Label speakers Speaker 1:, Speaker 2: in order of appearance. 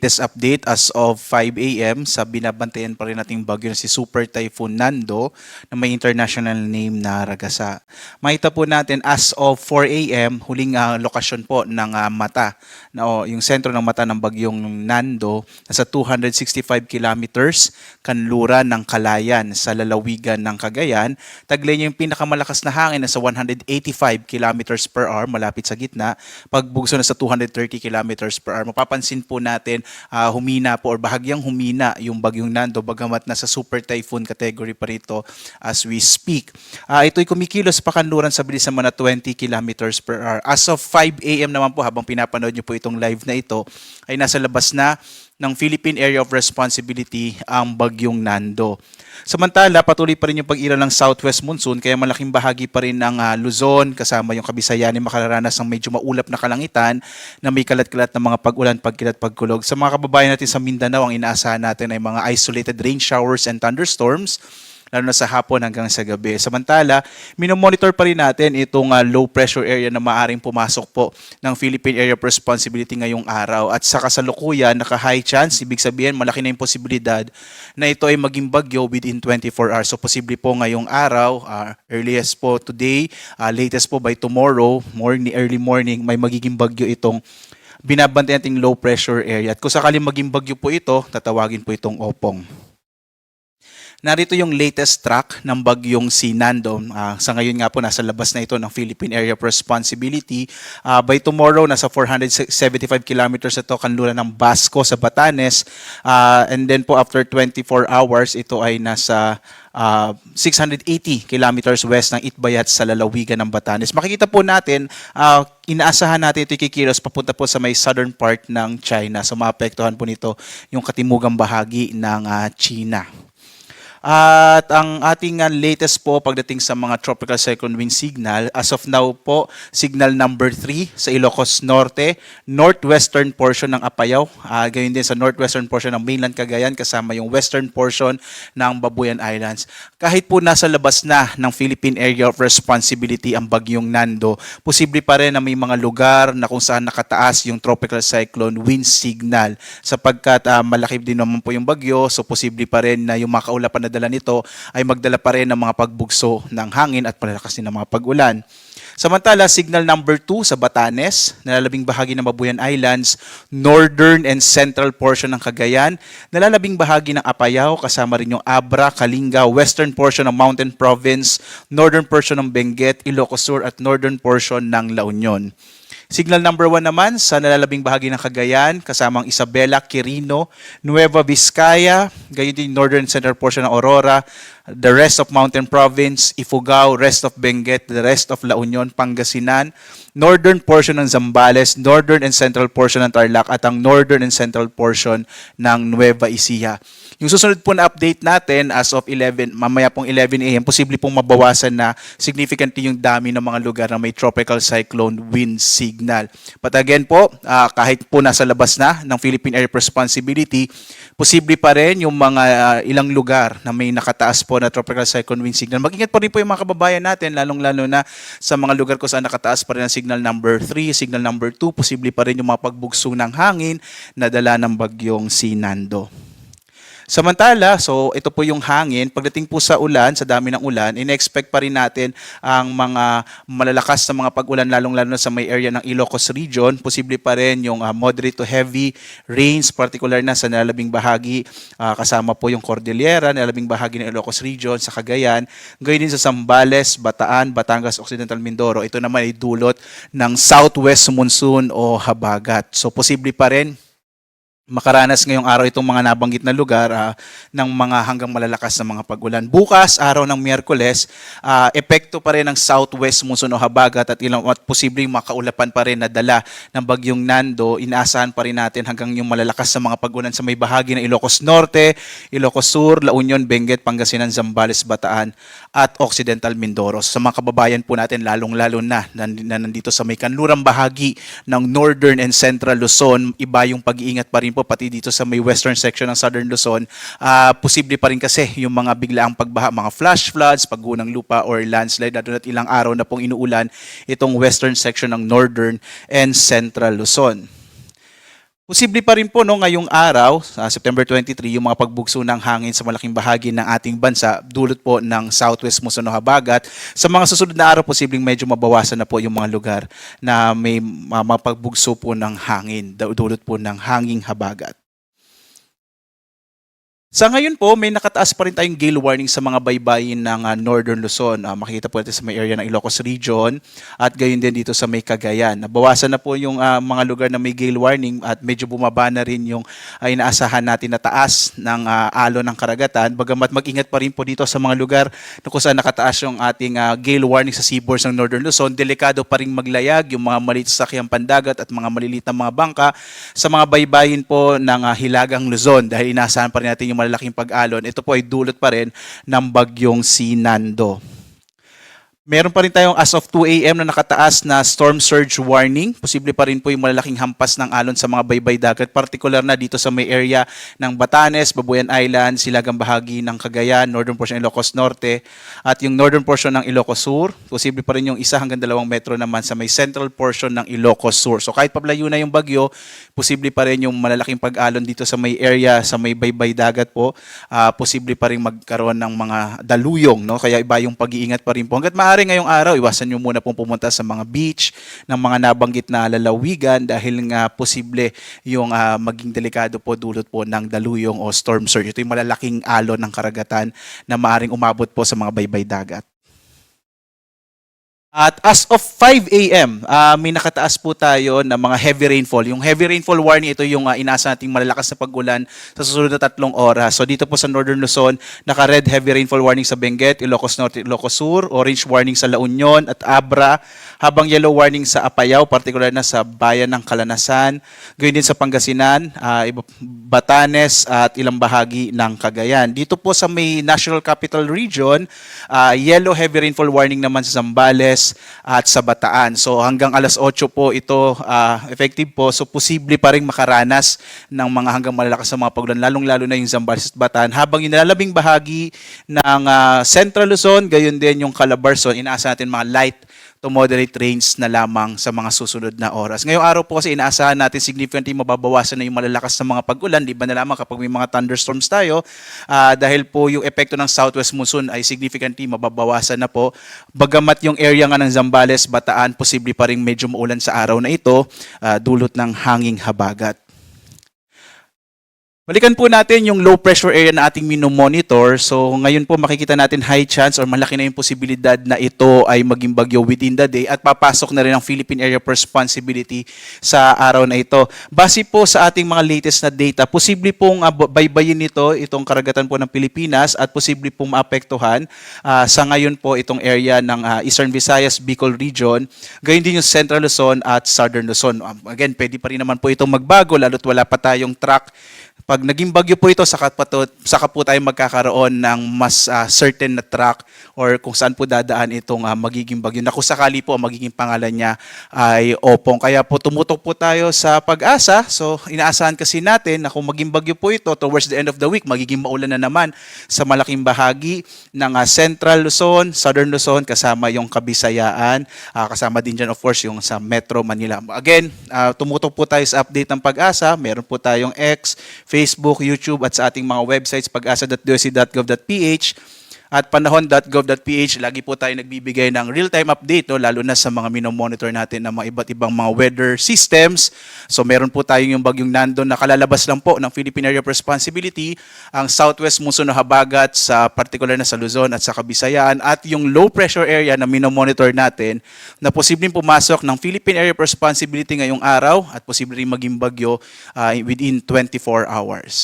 Speaker 1: latest update as of 5 a.m. sa binabantayan pa rin nating bagyo na si Super Typhoon Nando na may international name na Ragasa. Makita po natin as of 4 a.m. huling lokasyon po ng mata yung sentro ng mata ng bagyong Nando nasa 265 kilometers kanluran ng Kalayan sa lalawigan ng Cagayan. Taglay niya yung pinakamalakas na hangin nasa 185 kilometers per hour malapit sa gitna. Pagbugso na sa 230 kilometers per hour. Mapapansin po natin humina po or bahagyang humina yung bagyong Nando bagamat nasa super typhoon category pa rito as we speak. Ito'y kumikilos pa kanluran sa bilis naman na 20 kilometers per hour. As of 5 a.m. naman po habang pinapanood nyo po itong live na ito ay nasa labas na ng Philippine Area of Responsibility ang bagyong Nando. Samantala, patuloy pa rin yung pag-ira ng southwest monsoon kaya malaking bahagi pa rin ng Luzon kasama yung Kabisayan ay makararanas ng medyo maulap na kalangitan na may kalat-kalat na mga pag-ulan, pagkilat, pagkulog. Sa mga kababayan natin sa Mindanao, ang inaasahan natin ay mga isolated rain showers and thunderstorms lalo na sa hapon hanggang sa gabi. Samantala, minomonitor pa rin natin itong low pressure area na maaring pumasok po ng Philippine Area of Responsibility ngayong araw. At sa kasalukuyan, naka-high chance, ibig sabihin malaki na yung posibilidad na ito ay maging bagyo within 24 hours. So posible po ngayong araw, earliest po today, latest po by tomorrow, early morning, may magiging bagyo itong binabantayan nating low pressure area. At kung sakaling maging bagyo po ito, tatawagin po itong Opong. Narito yung latest track ng bagyong si Nando. Sa ngayon nga po, nasa labas na ito ng Philippine Area of Responsibility. By tomorrow, nasa 475 kilometers ito kanluran ng Basco sa Batanes. And then po after 24 hours, ito ay nasa 680 kilometers west ng Itbayat sa lalawigan ng Batanes. Makikita po natin, inaasahan natin ito kikilos papunta po sa may southern part ng China. So maapektuhan po nito yung katimugang bahagi ng China. At ang ating latest po pagdating sa mga tropical cyclone wind signal, as of now po, signal number 3 sa Ilocos Norte, northwestern portion ng Apayao, gayon din sa northwestern portion ng mainland Cagayan kasama yung western portion ng Babuyan Islands. Kahit po nasa labas na ng Philippine Area of Responsibility ang bagyong Nando, posible pa rin na may mga lugar na kung saan nakataas yung tropical cyclone wind signal sapagkat malaki din naman po yung bagyo, so posible pa rin na yung mga kaulapan na dala nito ay magdala pa rin ng mga pagbugso ng hangin at palalakas din ng mga pag-ulan. Samantala, signal number 2 sa Batanes, nalalabing bahagi ng Babuyan Islands, northern and central portion ng Cagayan, nalalabing bahagi ng Apayao, kasama rin yung Abra, Kalinga, western portion ng Mountain Province, northern portion ng Benguet, Ilocos Sur at northern portion ng La Union. Signal number 1 naman sa nalalabing bahagi ng Cagayan, kasamang Isabela, Quirino, Nueva Vizcaya, gayon din northern central portion ng Aurora, the rest of Mountain Province, Ifugao, rest of Benguet, the rest of La Union, Pangasinan, northern portion ng Zambales, northern and central portion ng Tarlac at ang northern and central portion ng Nueva Ecija. Yung susunod po na update natin as of 11, mamaya pong 11 a.m., posible pong mabawasan na significantly yung dami ng mga lugar na may tropical cyclone wind signal. But again po, kahit po nasa labas na ng Philippine Area of Responsibility, posible pa rin yung mga ilang lugar na may nakataas po na tropical cyclone wind signal. Mag-ingat pa rin po yung mga kababayan natin, lalong-lalo na sa mga lugar kung saan nakataas pa rin ang signal number 3, signal number 2, posible pa rin yung mga pagbugso ng hangin na dala ng bagyong si Nando. Samantala, so ito po yung hangin. Pagdating po sa ulan, sa dami ng ulan, in-expect pa rin natin ang mga malalakas na mga pag-ulan, lalong-lalo na sa may area ng Ilocos region. Posible pa rin yung moderate to heavy rains, particular na sa nalalabing bahagi, kasama po yung Cordillera, nalalabing bahagi ng Ilocos region, sa Cagayan. Gayon din sa Zambales, Bataan, Batangas, Occidental Mindoro. Ito naman ay dulot ng southwest monsoon o habagat. So posible pa rin makaranas ngayong araw itong mga nabanggit na lugar ng mga hanggang malalakas na mga pag-ulan. Bukas, araw ng Miyerkules, epekto pa rin ng southwest monsoon o habagat at posibleng makaulapan pa rin na dala ng bagyong Nando. Inaasahan pa rin natin hanggang yung malalakas na mga pag-ulan sa may bahagi ng Ilocos Norte, Ilocos Sur, La Union, Benguet, Pangasinan, Zambales, Bataan at Occidental Mindoro. Sa mga kababayan po natin, lalong-lalo na nandito sa may kanlurang bahagi ng northern and central Luzon, iba yung pag-iingat pa rin po pati dito sa may western section ng Southern Luzon, posible pa rin kasi yung mga biglaang pagbaha, mga flash floods, pagguho ng lupa or landslide, at ilang araw na pong inuulan itong western section ng Northern and Central Luzon. Posible pa rin po no ngayong araw, sa September 23, yung mga pagbugso ng hangin sa malaking bahagi ng ating bansa dulot po ng southwest muson o habagat. Sa mga susunod na araw, posibleng medyo mabawasan na po yung mga lugar na may mapagbugso po ng hangin, dulot po ng hanging habagat. Sa ngayon po, may nakataas pa rin tayong gale warning sa mga baybayin ng Northern Luzon. Makikita po natin sa may area ng Ilocos Region at gayon din dito sa may Cagayan. Nabawasan na po yung mga lugar na may gale warning at medyo bumaba na rin yung inaasahan natin na taas ng alon ng karagatan. Bagamat mag-ingat pa rin po dito sa mga lugar na kung saan nakataas yung ating gale warning sa seaboards ng Northern Luzon. Delikado pa rin maglayag yung mga maliit sa sakyang pandagat at mga maliliit na mga bangka sa mga baybayin po ng Hilagang Luzon dahil inaasahan pa rin natin yung malalaking pag-alon. Ito po ay dulot pa rin ng bagyong si Nando. Meron pa rin tayong as of 2 a.m. na nakataas na storm surge warning. Posible pa rin po yung malalaking hampas ng alon sa mga baybay dagat, particular na dito sa may area ng Batanes, Babuyan Island, silagang bahagi ng Cagayan, northern portion ng Ilocos Norte, at yung northern portion ng Ilocos Sur. Posible pa rin yung 1 hanggang 2 metro naman sa may central portion ng Ilocos Sur. So kahit pablayo na yung bagyo, posible pa rin yung malalaking pag-alon dito sa may area, sa may baybay dagat po. Posible pa rin magkaroon ng mga daluyong, no? Kaya iba yung pag-iingat pa rin po. Hanggat maaari ngayong araw, iwasan nyo muna pong pumunta sa mga beach ng mga nabanggit na lalawigan dahil nga posible yung maging delikado po dulot po ng daluyong o storm surge. Ito yung malalaking alon ng karagatan na maaring umabot po sa mga baybay dagat. At as of 5 a.m., may nakataas po tayo ng mga heavy rainfall. Yung heavy rainfall warning, ito yung inaasahan nating malalakas na pag-ulan sa susunod na 3 oras. So dito po sa Northern Luzon, naka-red heavy rainfall warning sa Benguet, Ilocos Norte, Ilocos Sur, orange warning sa La Union at Abra, habang yellow warning sa Apayao, particular na sa bayan ng Calanasan, gayon din sa Pangasinan, Batanes at ilang bahagi ng Cagayan. Dito po sa may National Capital Region, yellow heavy rainfall warning naman sa Zambales at sa Bataan. So hanggang alas 8 po ito effective po. So posible pa rin makaranas ng mga hanggang malalakas na mga pagulan, lalong-lalo na yung Zambales at Bataan. Habang yung nalalabing bahagi ng Central Luzon, gayon din yung Calabarzon, inaasa natin mga light to moderate rains na lamang sa mga susunod na oras. Ngayong araw po kasi inaasahan natin significantly mababawasan na yung malalakas na mga pag-ulan, di ba na lamang kapag may mga thunderstorms tayo, dahil po yung epekto ng southwest monsoon ay significantly mababawasan na po. Bagamat yung area nga ng Zambales, Bataan, posible pa rin medyo maulan sa araw na ito, dulot ng hanging habagat. Balikan po natin yung low pressure area na ating minomonitor. So ngayon po makikita natin high chance or malaki na yung posibilidad na ito ay maging bagyo within the day at papasok na rin ang Philippine Area of Responsibility sa araw na ito. Base po sa ating mga latest na data, posible pong baybayin nito itong karagatan po ng Pilipinas at posible pong maapektuhan sa ngayon po itong area ng Eastern Visayas, Bicol Region, gayon din yung Central Luzon at Southern Luzon. Again, pwede pa rin naman po itong magbago lalo't wala pa tayong track. Pag naging bagyo po ito, saka po tayo magkakaroon ng mas certain na track or kung saan po dadaan itong magiging bagyo. Na kung sakali po ang magiging pangalan niya ay Opong. Kaya po tumutok po tayo sa pag-asa. So inaasahan kasi natin na kung maging bagyo po ito, towards the end of the week, magiging maulan na naman sa malaking bahagi ng Central Luzon, Southern Luzon, kasama yung Kabisayaan, kasama din dyan of course yung sa Metro Manila. Again, tumutok po tayo sa update ng pag-asa. Meron po tayong X, Facebook, YouTube at sa ating mga websites pag-asa.doc.gov.ph at panahon.gov.ph. Lagi po tayo nagbibigay ng real-time update, no? Lalo na sa mga minomonitor natin ng mga iba't ibang mga weather systems. So meron po tayong yung bagyong Nando na kalalabas lang po ng Philippine Area of Responsibility, ang southwest monsoon na habagat sa particular na sa Luzon at sa Kabisayaan at yung low pressure area na minomonitor natin na posibleng pumasok ng Philippine Area of Responsibility ngayong araw at posibleng maging bagyo within 24 hours.